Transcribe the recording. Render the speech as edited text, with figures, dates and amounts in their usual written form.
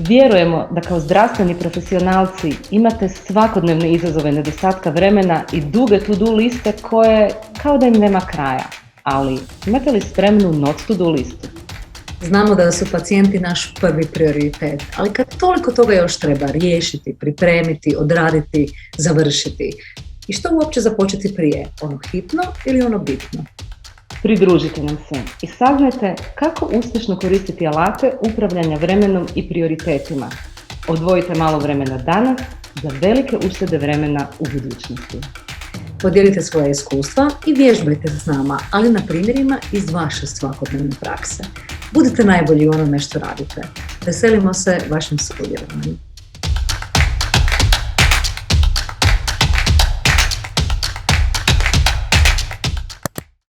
Vjerujemo da kao zdravstveni profesionalci imate svakodnevne izazove nedostatka vremena i duge to-do liste koje kao da im nema kraja. Ali imate li spremnu not to-do listu? Znamo da su pacijenti naš prvi prioritet, ali kad toliko toga još treba riješiti, pripremiti, odraditi, završiti. I što uopće započeti prije? Ono hitno ili ono bitno? Pridružite nam se i saznajte kako uspješno koristiti alate upravljanja vremenom i prioritetima. Odvojite malo vremena danas za velike uštede vremena u budućnosti. Podijelite svoje iskustva i vježbajte s nama, ali na primjerima iz vaše svakodnevne prakse. Budite najbolji u onome što radite. Veselimo se vašem sudjelovanju.